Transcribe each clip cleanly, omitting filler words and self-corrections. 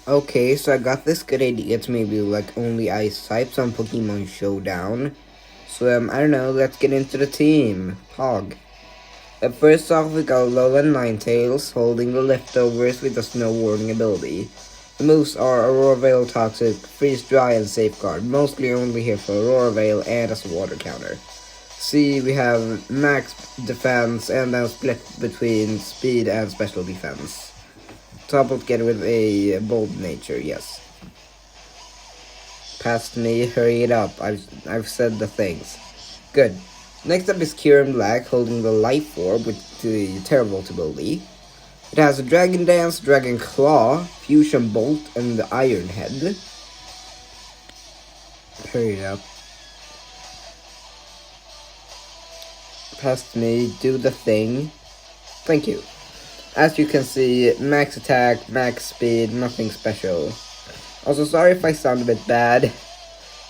Okay, so I got this good idea to maybe like only ice types on Pokemon Showdown. So I don't know, let's get into the team. Pog. First off, we got Alolan Ninetales holding the leftovers with a Snow Warning ability. The moves are Aurora Veil Toxic, Freeze Dry, and Safeguard, mostly only here for Aurora Veil and as a water counter. C, we have Max Defense and then split between Speed and Special Defense. Toppled get with a bold nature, yes. Past me, hurry it up. I've said the things. Good. Next up is Kieran Black holding the Life Orb with the Terravolt ability. It has a Dragon Dance, Dragon Claw, Fusion Bolt, and the Iron Head. Hurry it up. Past me, do the thing. Thank you. As you can see, max attack, max speed, nothing special. Also, sorry if I sound a bit bad.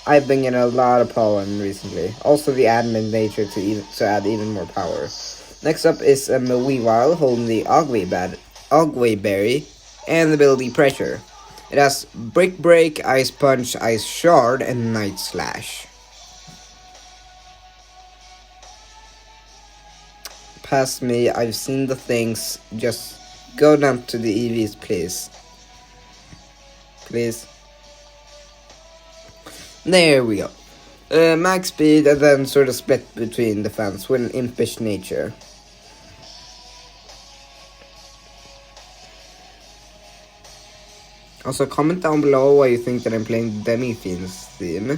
I've been getting a lot of pollen recently. Also, the admin nature to add even more power. Next up is a Weavile holding the Ogway Berry and the ability Pressure. It has Brick Break, Ice Punch, Ice Shard, and Night Slash. Past me, I've seen the things. Just go down to the EVs, please. Please. There we go. Max speed and then sort of split between defense with an impish nature. Also, comment down below why you think that I'm playing Demi-Fiend's theme.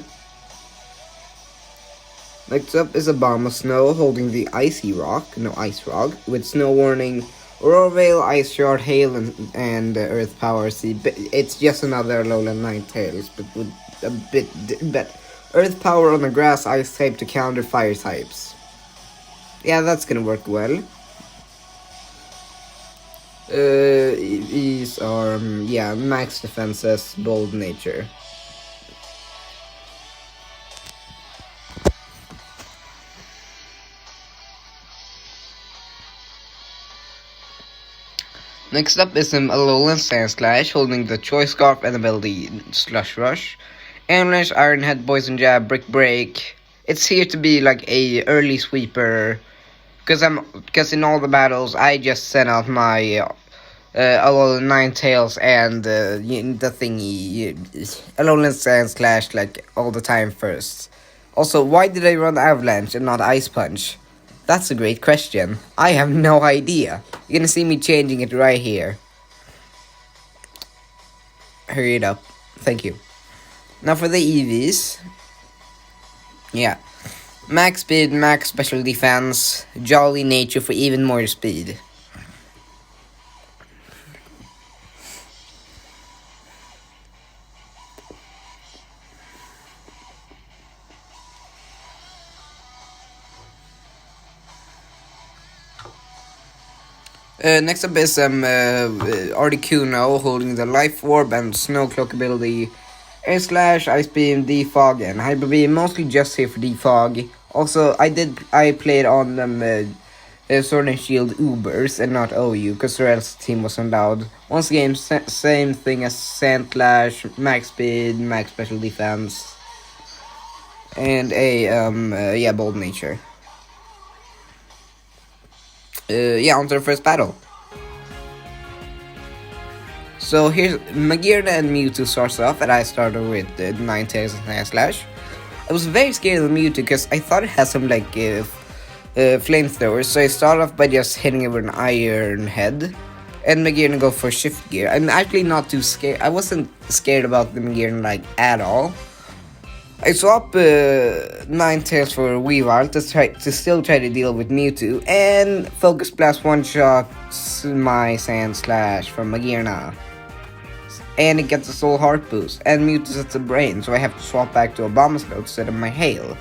Next up is a Bomb of Snow holding the Ice Rock, with Snow Warning, Aurora Veil, Ice Shard, Hail, and Earth Power. See, it's just another Alolan Ninetales, but with a bit better. Earth Power on the Grass Ice type to counter Fire types. Yeah, that's gonna work well. These are, max defenses, bold nature. Next up is some Alolan Sandslash holding the Choice Scarf and ability Slush Rush. Avalanche, Iron Head, Poison Jab, Brick Break. It's here to be like a early sweeper. Because in all the battles, I just sent out my Alolan Ninetales and the thingy, Alolan Sandslash like all the time first. Also, why did I run Avalanche and not Ice Punch? That's a great question. I have no idea. You're gonna see me changing it right here. Hurry it up. Thank you. Now for the EVs. Yeah. Max speed, max special defense, jolly nature for even more speed. Next up is Articuno holding the Life Orb and Snow Cloak ability, Air Slash, Ice Beam, Defog, and Hyper Beam, mostly just here for Defog. Also, I played on them Sword and Shield Ubers and not OU, because the rest of the team wasn't allowed. Once again, same thing as Sandslash, max speed, max special defense, and a bold nature. On to the first battle. So here's Magearna and Mewtwo starts off, and I started with Ninetales and Sandslash. I was very scared of Mewtwo because I thought it had some like flamethrowers, so I started off by just hitting it with an Iron Head, and Magearna go for Shift Gear. I'm actually not too scared. I wasn't scared about the Magearna like at all. I swap Ninetales for Weavile to still try to deal with Mewtwo, and Focus Blast one-shots my Sandslash from Magearna. And it gets a Soul Heart boost, and Mewtwo sets a Brain, so I have to swap back to a Bombaslow instead of my Hail.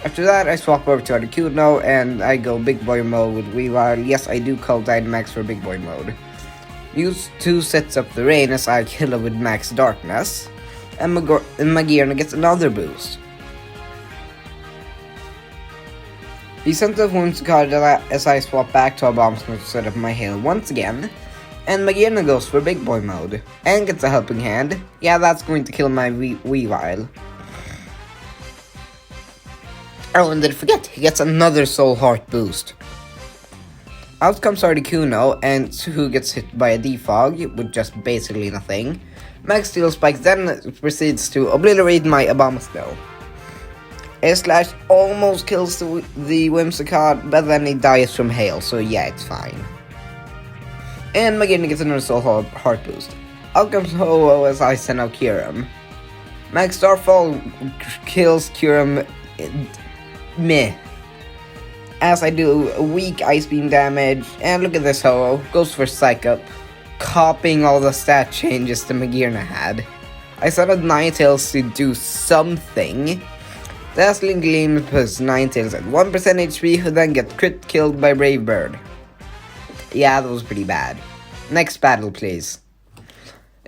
After that, I swap over to Articuno, and I go Big Boy mode with Weavile. Yes, I do call Dynamax for Big Boy mode. Mewtwo sets up the Rain as I kill it with Max Darkness, and Magearna gets another boost. He sent the Wounds card as I swap back to a Bombaslow to set up my Hail once again. And Magirna goes for big boy mode, and gets a helping hand. Yeah, that's going to kill my Weavile. Oh, and did forget, he gets another Soul Heart boost. Out comes Articuno, and who gets hit by a defog with just basically nothing. Max Steel Spike then proceeds to obliterate my Abomasnow. Air Slash almost kills the Whimsicott, but then he dies from hail, so yeah, it's fine. And Magirna gets another Soul Heart boost. Out comes Ho-Oh as I send out Kyurem. Max Starfall kills Kyurem meh. As I do a weak Ice Beam damage, and look at this Ho-Oh, goes for Psych Up, copying all the stat changes the Magirna had. I set up Ninetales to do something. Dazzling Gleam puts Ninetales at 1% HP, who then gets crit killed by Brave Bird. Yeah, that was pretty bad. Next battle, please.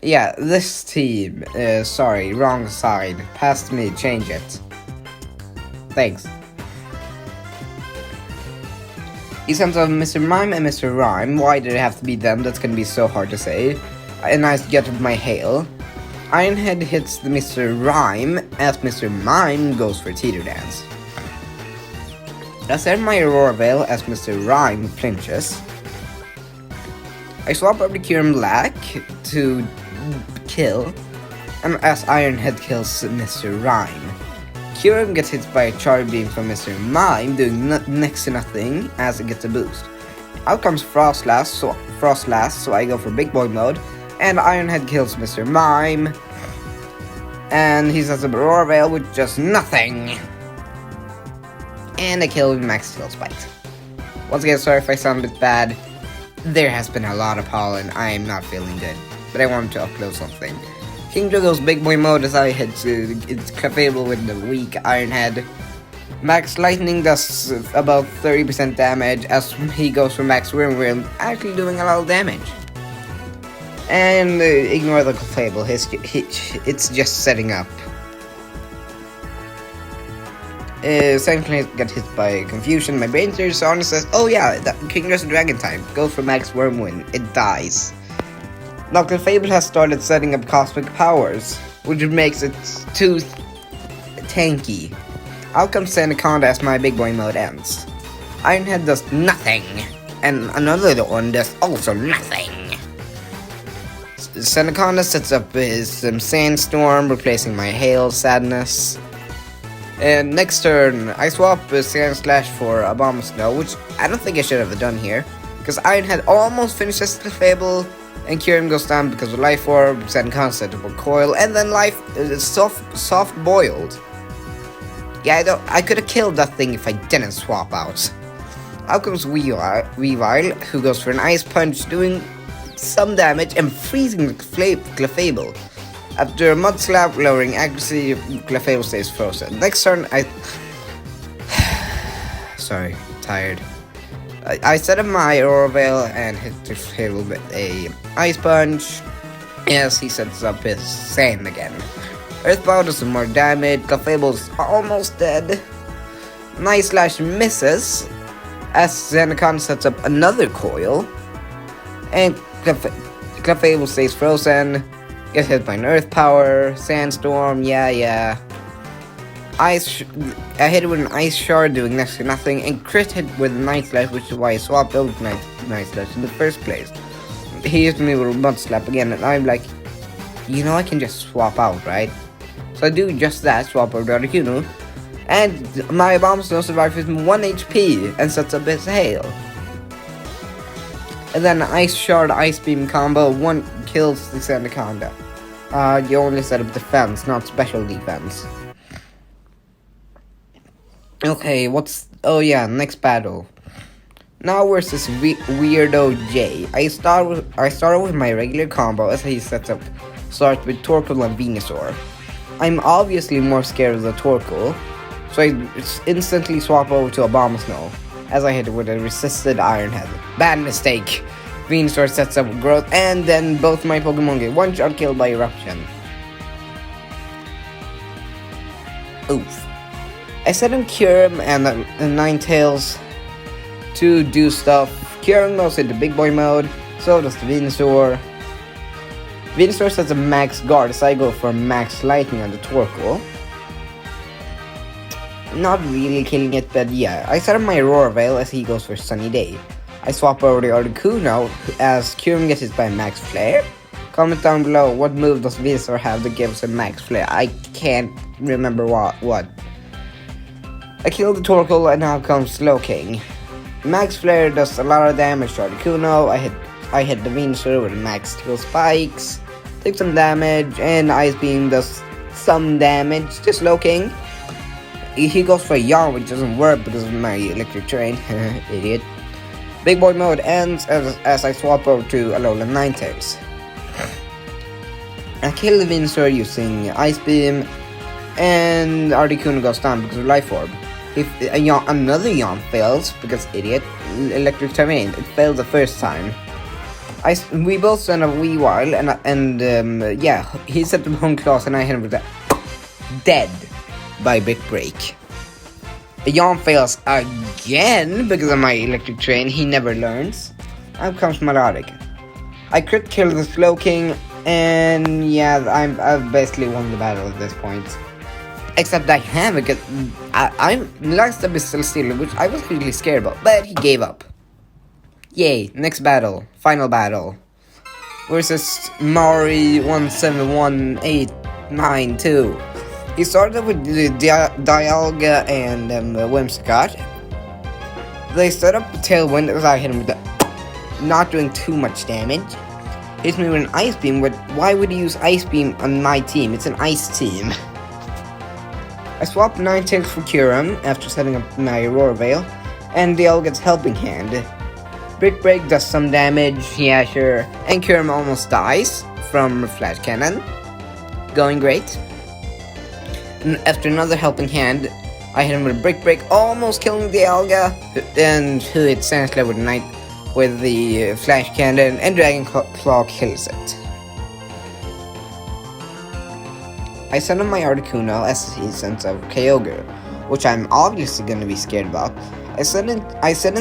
Yeah, this team, sorry, wrong side. Past me, change it. Thanks. He sends out Mr. Mime and Mr. Rhyme. Why did it have to be them? That's gonna be so hard to say. A nice get of my hail. Ironhead hits the Mr. Rhyme as Mr. Mime goes for Teeter Dance. I set my Aurora Veil as Mr. Rhyme flinches. I swap up the Kyurem Black to kill, and as Ironhead kills Mr. Rhyme. Kyurem gets hit by a Charge Beam from Mr. Mime, doing next to nothing as it gets a boost. Out comes Frostlass, so I go for Big Boy mode, and Ironhead kills Mr. Mime, and he sets up Aurora Veil with just nothing. And I kill with Max Steel Spike. Once again, sorry if I sound a bit bad. There has been a lot of pollen, I am not feeling good, but I wanted to upload something. Kingdra goes Big Boy mode as I hit it's Clefable with the weak Ironhead. Max Lightning does about 30% damage as he goes for Max Wyrmwind, actually doing a lot of damage. And ignore the Clefable, it's just setting up. Secondly, got hit by Confusion. My brain turns on and says, oh yeah, Kingdra's a Dragon type. Go for Max Wyrmwind, it dies. Now Clefable has started setting up Cosmic Powers, which makes it too tanky. Out comes Sandaconda as my Big Boy mode ends. Ironhead does nothing, and another one does also nothing. Sandaconda sets up his Sandstorm, replacing my Hail Sadness. And next turn, I swap Sand Slash for Abomasnow, which I don't think I should have done here, because Ironhead almost finishes Clefable. And Kyurem goes down because of Life Orb, Sandaconda set up a Coil, and then soft boiled. Yeah, I could have killed that thing if I didn't swap out. Out comes Weavile, who goes for an Ice Punch, doing some damage and freezing Clefable. After a Mud Slap, lowering accuracy, Clefable stays frozen. Next turn, sorry, tired. I set up my Aurora Veil and hit the Clefable with a Ice Punch. Yes, he sets up his Sand again. Earthbound does some more damage. Clefable's almost dead. Nice Slash misses as Sandaconda sets up another Coil. And Clefable stays frozen. Gets hit by an Earth Power. Sandstorm, yeah. I hit it with an Ice Shard, doing next to nothing, and crit hit with Night Slash, which is why I swapped out with Night Slash in the first place. He hit me with a Mud Slap again, and I'm like, you know I can just swap out, right? So I do just that, swap out Articuno, and my Abomasnow survives with 1 HP and sets up his Hail. And then Ice Shard, Ice Beam combo, one kills the Sandaconda. You only set up defense, not special defense. Okay, oh yeah, next battle. Now versus Weirdo J. I start with my regular combo as he starts with Torkoal and Venusaur. I'm obviously more scared of the Torkoal, so I instantly swap over to Abomasnow as I hit it with a resisted Ironhead. Bad mistake. Venusaur sets up Growth, and then both my Pokemon get one-shot killed by Eruption. Oof. I set in Kyurem and Ninetales to do stuff. Kyurem goes into Big Boy mode, So does the Venusaur. Venusaur sets a max guard, so I go for max lightning on the Torkoal. Not really killing it, but yeah. I set up my Aurora Veil as he goes for Sunny Day. I swap over the Articuno as Kyurem gets hit by max flare. Comment down below what move does Venusaur have that gives him max flare. I can't remember what. I killed the Torkoal and now comes Slowking. Max flare does a lot of damage to Articuno. I hit the Venusaur with max steel spikes. Take some damage, and Ice Beam does some damage to Slowking. He goes for a yawn, which doesn't work because of my electric terrain. Idiot. Big boy mode ends as I swap over to Alolan Ninetales. I kill the Venusaur using Ice Beam, and Articuno goes down because of Life Orb. If another yawn fails, because idiot, electric terrain, it failed the first time. We both send a Weavile, and yeah, he set the Bone Claws, and I hit him with that. Dead by Brick Break. The yawn fails again because of my electric train. He never learns. Out comes Melodic. I crit kill the Slowking, and yeah, I've basically won the battle at this point. Except I haven't, because I'm last up is still, which I was really scared about, but he gave up. Yay! Next battle, final battle, versus Mari 171892. He started with the Dialga and Whimsicott. They set up a Tailwind as I hit him with that, not doing too much damage. Hits me with an Ice Beam, but why would he use Ice Beam on my team? It's an Ice team. I swap Ninetales for Kyurem after setting up my Aurora Veil, and Dialga gets Helping Hand. Brick Break does some damage, yeah sure, and Kyurem almost dies from Flash Cannon. Going great. After another Helping Hand, I hit him with a Brick Break, almost killing Dialga, and who hit Sandslayer with the Flash Cannon, and Dragon Claw kills it. I send him my Articuno as he sends out Kyogre, which I'm obviously going to be scared about. I send in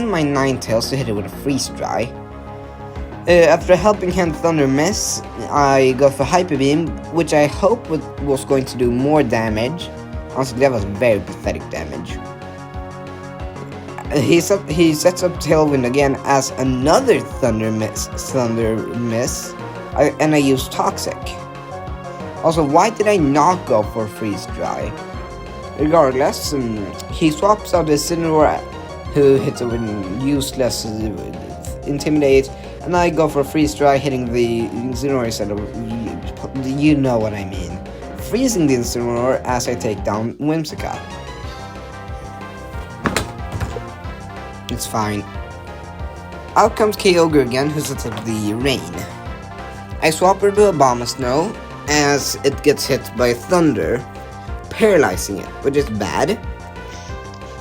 my Ninetales to hit it with a Freeze Dry. After a Helping Hand Thunder Miss, I go for Hyper Beam, which I hope was going to do more damage. Honestly, that was very pathetic damage. He sets up Tailwind again as another Thunder Miss, and I use Toxic. Also, why did I not go for Freeze Dry? Regardless, he swaps out the Incineroar, who hits it with useless Intimidate, and I go for Freeze Dry, hitting the Incineroar instead of, you know what I mean. Freezing the Incineroar as I take down Whimsicott. It's fine. Out comes Kyogre again, who sets up the Rain. I swap her to Abomasnow as it gets hit by Thunder, paralyzing it, which is bad.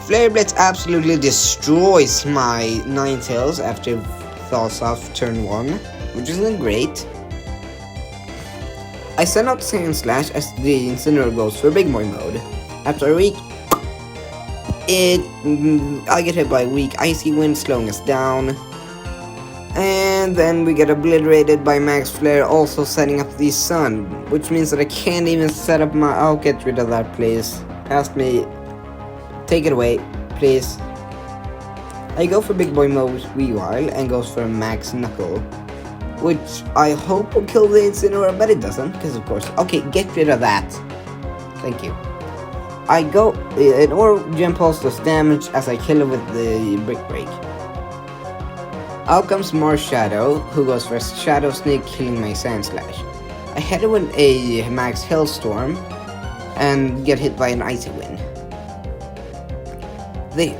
Flare Blitz absolutely destroys my Ninetales after it falls off turn 1, which isn't great. I send out Sand Slash as the Incineroar goes for Big Boy mode. After a week, I get hit by a weak Icy Wind, slowing us down. And then we get obliterated by Max Flare, also setting up the Sun, which means that I can't even set up my... I'll get rid of that, please. Ask me. Take it away, please. I go for Big Boy mode Weavile and goes for a Max Knuckle, which I hope will kill the Incineroar, but it doesn't, because of course... Okay, get rid of that. Thank you. I go... An Origin Pulse does damage as I kill it with the Brick Break. Out comes Marshadow, who goes for Shadow Sneak, killing my Sand Slash. I hit it with a Max Hailstorm and get hit by an Icy Wind.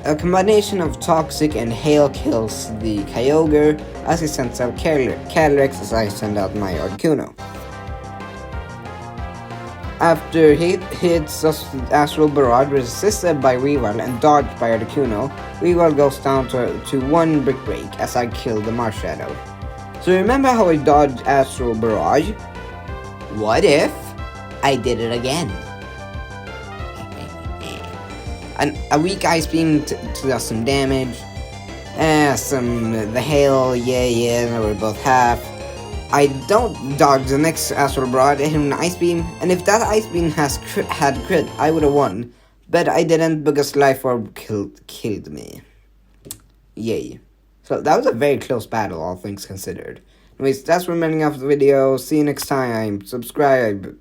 A combination of Toxic and Hail kills the Kyogre as he sends out Calyrex as I send out my Articuno. After he hits Astral Barrage, resisted by Weavile and dodged by Articuno, Weavile goes down to 1 Brick Break as I kill the Marshadow. So remember how I dodged Astral Barrage? What if I did it again? And a weak Ice Beam to does some damage, Awesome, the hail, yeah, and we're both half. I don't dodge the next Astral Rod, I hit him an Ice Beam, and if that Ice Beam had crit, I would have won. But I didn't because Life Orb killed me. Yay. So that was a very close battle, all things considered. Anyways, that's remaining of the video. See you next time. Subscribe.